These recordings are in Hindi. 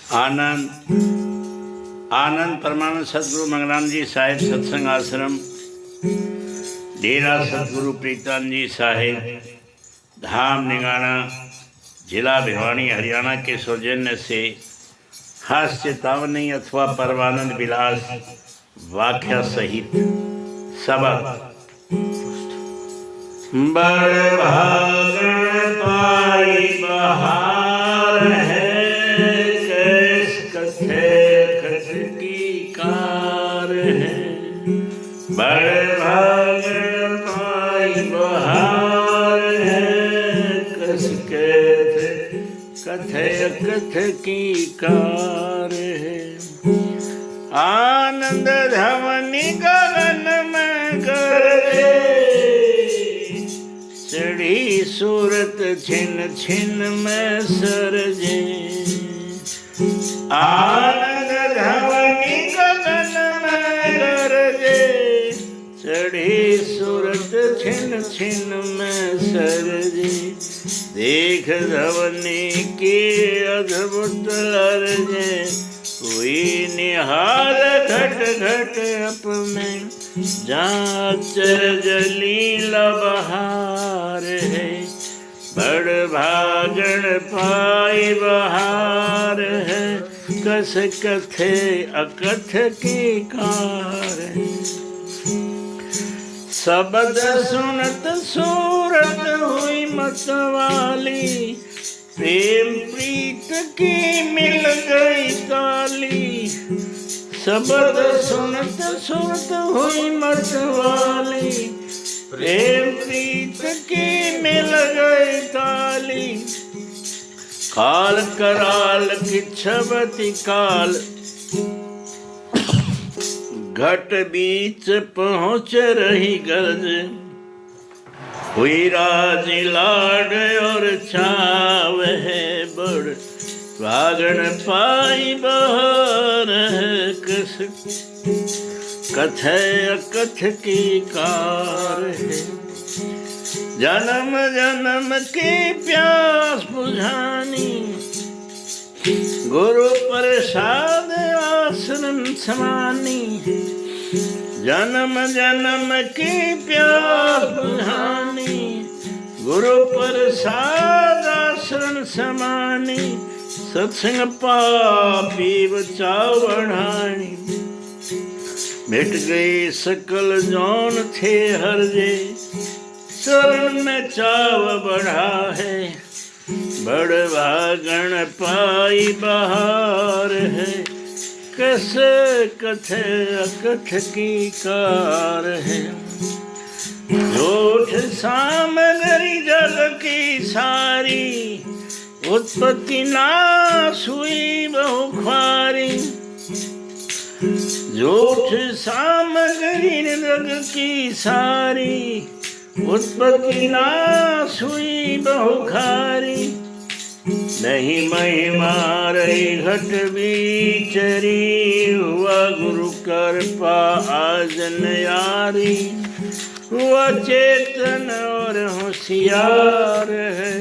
आनंद परमानंद सतगुरु मंगलाम जी साहिब सत्संग आश्रम डेरा सतगुरु प्रीतम जी साहिब धाम निगाना जिला भिवानी हरियाणा के सौजन्य से हास्य तावनी अथवा परमानंद विलास वाक्य सहित सबक बड़ भागण पाई बहार है कैस कथे कथ की कार है। बड़ भागण पाई बहार है कस कथे कथ की कार है। आनंद धवनी गगन में करे चढ़ी सूरत छिन छिन में सरजे। आनंद धवनी गगन में गरजे चढ़ी सूरत छिन छिन में सरजे। देख धवनी के अद्भुत लरजे हुई निहार घट घट अप में जाचर जलीला बहार है। बड़ भागण पाई बहार है कस कथे अकथ की कार है। शब्द सुनत सूरत हुई मतवाली प्रेम प्रीत की मिल गई ताली। शब्द सुनत सुनत हुई मतवाली प्रेम प्रीत की मिल गई ताली। काल कराल किच्छवती काल घट बीच पहुँच रही गर्ज हुई राजी लाड और छाव है। बड़ भागण पाई बहार है कस कथे कथ की कार है। जन्म जन्म की प्यास बुझानी गुरु प्रसाद आश्रम समानी। जन्म जन्म की प्यास बुझानी गुरु प्रसाद आश्रम समानी। सत्संग पापी बचाव बढ़ानी मिट गई सकल जौन थे हरजे शरण में चाव बढ़ा है। बड़ भागण पाई बहार है कस कथे अकथ की कार है। झूठ सामग्री जग की सारी उत्पत्ति नाश हुई बहुखारी। झूठ सामग्री जग की सारी उत्पत्ति नाश हुई बहुखारी। नहीं महिमा रही घट बीचरी हुआ गुरु कृपा आज न्यारी। हुआ चेतन और होशियार है।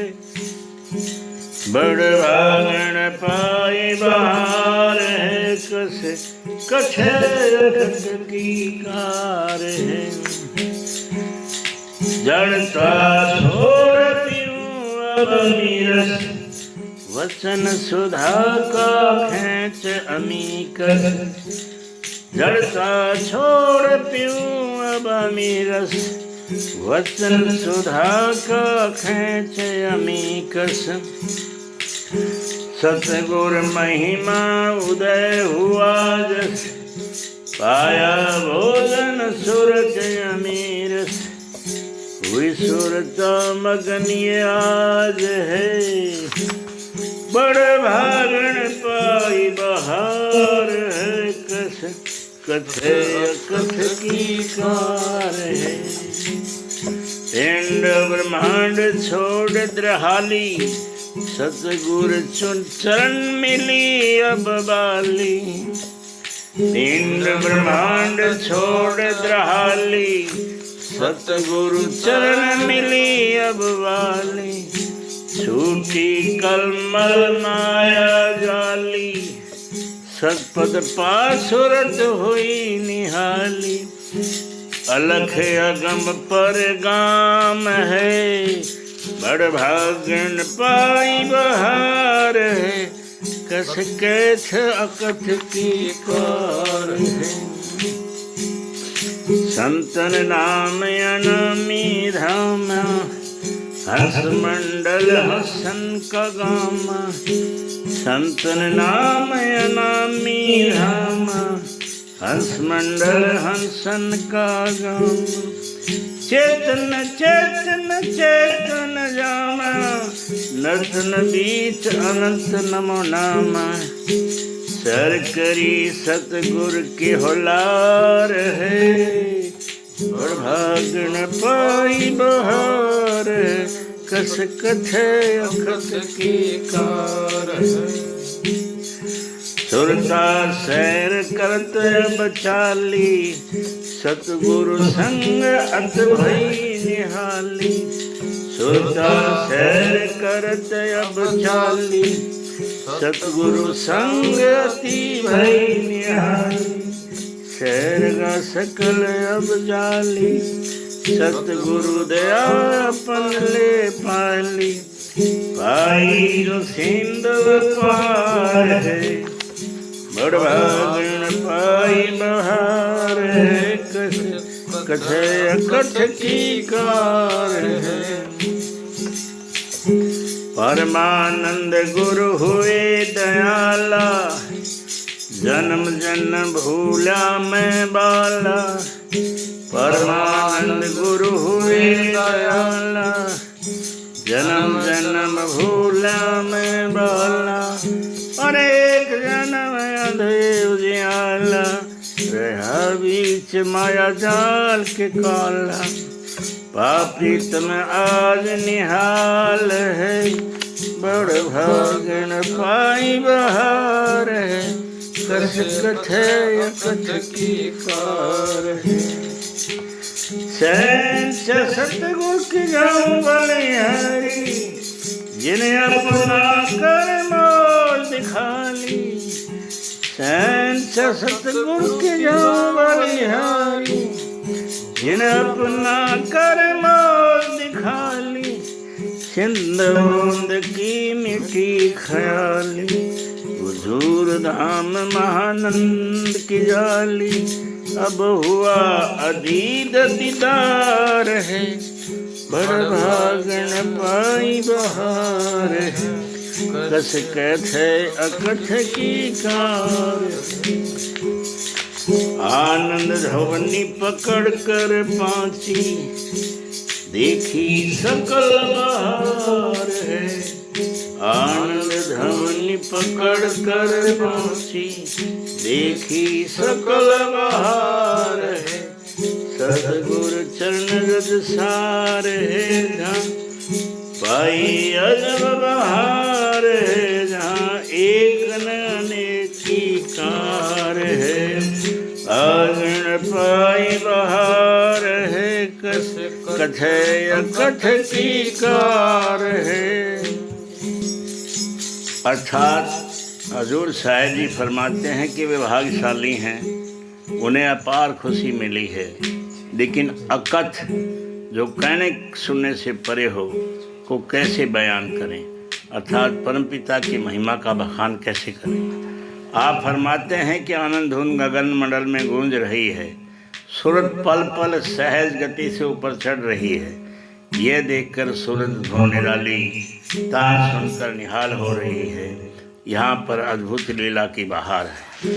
बड़ भागण पाई बहार है कस कथे की कार है। जड़ता छोड़ पीऊं अब नीरस वचन सुधा का खेच अमीकस। जड़ता छोड़ पीऊं अब अमीरस वचन सुधा का खेच अमीकस। सतगुर महिमा उदय हुआ जस पाया भोजन सुरत अमीरस। हुई सुरत मगनिय आज है। बड़ भागण पाई बहार है कस कथे कथ की कार है। पिंड ब्रह्मांड छोड़ द्रहाली सतगुर चरण मिली अब बाली। पिंड ब्रह्मांड छोड़ द्रहाली सतगुरु चरण मिली अब वाली। छूटी कलमल माया जाली सतपद पासुरत हुई निहाली। अलख अगम पर गाम है, बड़ भागन पाई बहार है। कस कैथ अकथ की कार है। संतन नाम अनामी धाम, हंस मंडल हसन का गाम। संतन नाम अनामी धाम, हंस मंडल हंसन का गाम। चेतन चेतन चेतन जामा, नर्तन बीच अनंत नमो नामा। सर करी सतगुर के होलार है, और भागन पाई बहार। कस कथे अखत की कार है। सुरता सैर करत बचाली, सतगुरु संग अत भई निहाली। सुरता सैर करत अब चाली, सतगुरु संग अति भई निहाली। सैर गा सकल अब जाली, सतगुरु दया अपन ले पाली। पाई जो सिंधु पार है, बड़ भागन पाई बहार है। कथे अकथ की कार है। परमानंद गुरु हुए दयाला, जन्म जन्म भूला मैं बाला। परमानंद गुरु हुए दयाला, जन्म जन्म भूला मैं बाला। अनेक जन्म अधेव जियाला, रहा बीच माया जाल के काला। पापी तुम आज निहाल है, बड़ भागन पाई बहार है। कस कथे अकथ की कार है। सहन सतगुर की जाऊं बलिहारी, जिन्हें अपना कर मोल दिखा ली। सहन सतगुर की जाऊं बलिहारी, जिन्हें अपना कर मोल दिखा ली। सिंध बूंद की मिठी ख्याली, हुजूर धाम महानंद की जाली। अब हुआ अदीद दीदार है, बड़ भागन पाई बहार है। कस कैथे अकथ की कार। आनंद धवनी पकड़ कर पांची, देखी सकल बहार है। आनंद धवनी पकड़ कर पांची, देखी सकल बहार है। सतगुरु चरण रज सार है, जहाँ पाई अजब बहार है। जहाँ एक न अनेक की कार है, आगन पाई बहार है। कस कथे अकथ की कार है। अर्थात हजूर साहिब जी फरमाते हैं कि वे भाग्यशाली हैं, उन्हें अपार खुशी मिली है। लेकिन अकथ जो कहने सुनने से परे हो को कैसे बयान करें, अर्थात परमपिता की महिमा का बखान कैसे करें। आप फरमाते हैं कि आनंद धुन गगन मंडल में गूंज रही है, सूरत पल पल सहज गति से ऊपर चढ़ रही है। यह देखकर सूरत धुन निराली तान सुनकर निहाल हो रही है। यहाँ पर अद्भुत लीला की बहार है।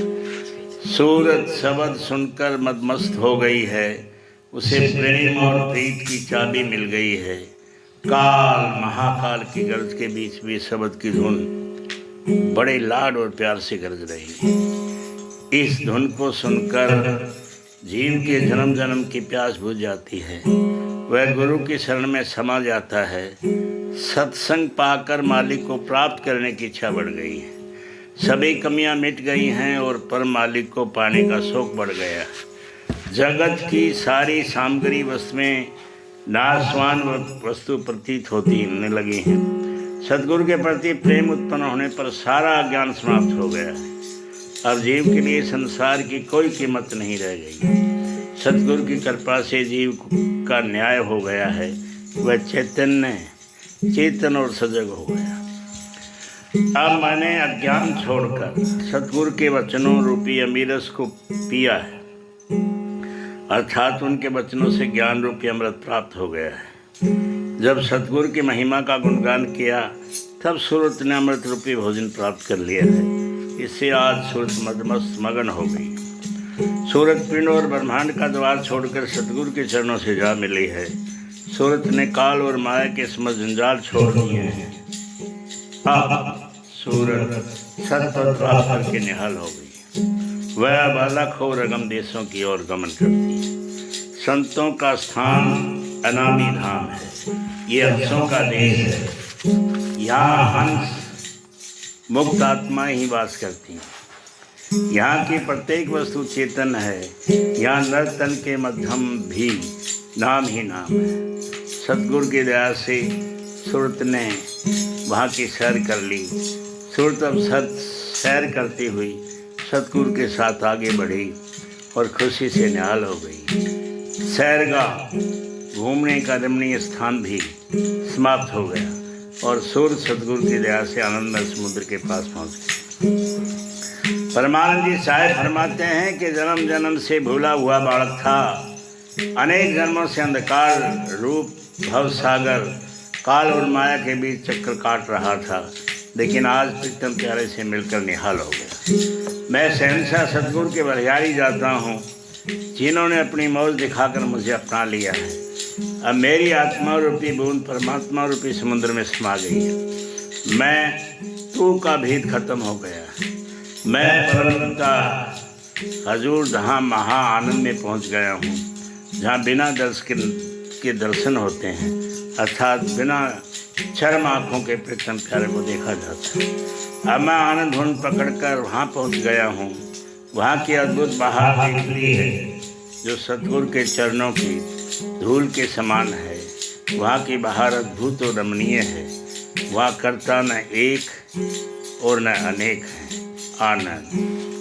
सूरत शब्द सुनकर मदमस्त हो गई है, उसे प्रेम और प्रीत की चाबी मिल गई है। काल महाकाल की गर्ज के बीच भी शब्द की धुन बड़े लाड और प्यार से गरज रही है। इस धुन को सुनकर जीव के जन्म जन्म की प्यास बुझ जाती है, वह गुरु की शरण में समा जाता है। सत्संग पाकर मालिक को प्राप्त करने की इच्छा बढ़ गई है। सभी कमियां मिट गई हैं और परम मालिक को पाने का शौक बढ़ गया। जगत की सारी सामग्री वस्तुएं नाशवान वस्तु प्रतीत होने लगी हैं। सद्गुरु के प्रति प्रेम उत्पन्न होने पर सारा ज्ञान समाप्त हो गया है। अब जीव के लिए संसार की कोई कीमत नहीं रह गई। सतगुरु की कृपा से जीव का न्याय हो गया है। वह चेतन और सजग हो गया। अब मैंने अज्ञान छोड़कर सतगुरु के वचनों रूपी अमृत को पिया है, अर्थात उनके वचनों से ज्ञान रूपी अमृत प्राप्त हो गया है। जब सतगुरु की महिमा का गुणगान किया तब सूरत ने अमृत रूपी भोजन प्राप्त कर लिया है। इससे आज सूरत मदमस्त मगन हो गई। सूरत पिंड और ब्रह्मांड का द्वार छोड़कर सतगुरु के चरणों से जा मिली है। सूरत ने काल और माया के समझ जंजाल छोड़ दिए हैं। अब सूरत सत्य प्राप्त करके निहाल हो गई। वह अब अलग और अगम देशों की ओर गमन करती है। संतों का स्थान अनामी धाम है। ये हंसों का देश है। यहाँ हंस मुक्त आत्मा ही वास करती हैं। यहाँ की प्रत्येक वस्तु चेतन है। यहाँ नर तन के मध्यम भी नाम ही नाम है। सतगुरु की दया से सूरत ने वहाँ की सैर कर ली। सूरत अब सैर करती हुई सतगुरु के साथ आगे बढ़ी और खुशी से निहाल हो गई। सैरगाह घूमने का रमणीय स्थान भी समाप्त हो गया और सूरत सतगुरु की दया से आनंद समुद्र के पास पहुँच गई। परमानंद जी साहब फरमाते हैं कि जन्म जन्म से भूला हुआ बालक था। अनेक जन्मों से अंधकार रूप भव सागर काल और माया के बीच चक्कर काट रहा था, लेकिन आज प्रीतम प्यारे से मिलकर निहाल हो गया। मैं शहंशाह सतगुरु के बलिहारी जाता हूँ, जिन्होंने अपनी मौज दिखाकर मुझे अपना लिया है। अब मेरी आत्मा रूपी बूंद परमात्मा रूपी समुद्र में समा गई है। मैं तू का भेद खत्म हो गया। मैं परमपिता हजूर धाम महा आनंद में पहुंच गया हूँ, जहाँ बिना दर्श के दर्शन होते हैं, अर्थात बिना चरम आँखों के प्रीतम प्यारे को देखा जाता है। अब मैं आनंद धुन पकड़कर वहाँ पहुँच गया हूँ। वहाँ की अद्भुत बहार देख ली है, जो सतगुरु के चरणों की धूल के समान है। वहाँ की बहार अद्भुत और रमणीय है। वहाँ करता न एक और न अनेक है। आनंद।